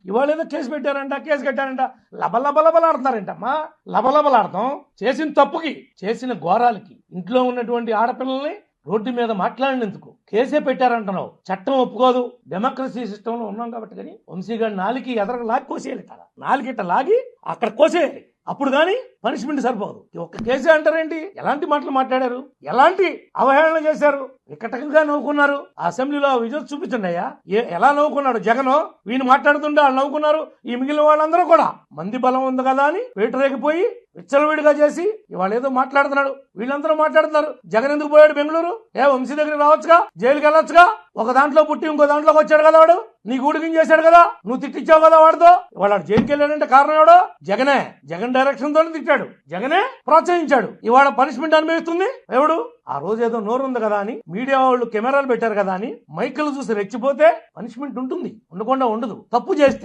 ఇవాళ ఏదో కేసు పెట్టారంట, కేసు కట్టారంట, లబలబలబలాడుతున్నారంటమ్మా. లబలబలాడతాం చేసిన తప్పుకి, చేసిన ఘోరాలకి, ఇంట్లో ఉన్నటువంటి ఆడపిల్లల్ని రోడ్డు మీద మాట్లాడినందుకు కేసే పెట్టారంటున్నావు. చట్టం ఒప్పుకోదు, డెమోక్రసీ సిస్టంలో ఉన్నాం కాబట్టి. కానీ వంశీగారి నాలికి ఎదరకు లాగి కోసేయాలి కదా, నాలుగిట్ట లాగి అక్కడ కోసేయాలి. అప్పుడు కానీ పనిష్మెంట్ సరిపోదు. ఒక్క కేసే అంటారేంటి? ఎలాంటి మాటలు మాట్లాడారు, ఎలాంటి అవహేళన చేశారు, వికటంగా నవ్వుకున్నారు. ఆ అసెంబ్లీలో విజువల్స్ చూపించండి అయ్యా, ఎలా నవ్వుకున్నాడు జగన్. వీళ్ళు మాట్లాడుతుంటే వాళ్ళు నవ్వుకున్నారు. ఈ మిగిలిన వాళ్ళందరూ కూడా మంది బలం ఉంది కదా అని వేటరేగిపోయి విచ్చలవిడిగా చేసి ఇవాళ ఏదో మాట్లాడుతున్నాడు. వీళ్ళందరూ మాట్లాడుతున్నారు. జగన్ ఎందుకు పోయాడు బెంగళూరు? వంశీ దగ్గరికి రావచ్చుగా, జైలుకి వెళ్ళొచ్చుగా. ఒక దాంట్లో పుట్టి ఇంకో దాంట్లోకి వచ్చాడు కదా వాడు, నీ గూడికి చేశాడు కదా, నువ్వు తిట్టించావు కదా వాడితో. ఇవాళ జైలుకి వెళ్ళాడంటే కారణం ఎవడో? జగనే. జగన్ డైరెక్షన్ తోనే తిట్టాడు, జగనే ప్రోత్సహించాడు. ఇవాళ పనిష్మెంట్ అనుభవిస్తుంది ఎవడు? ఆ రోజు ఏదో నోరుంది కదా అని మీడియా వాళ్ళు కెమెరాలు పెట్టారు కదా అని మైకులు చూసి రెచ్చిపోతే పనిష్మెంట్ ఉంటుంది, ఉండకుండా ఉండదు తప్పు చేస్తే.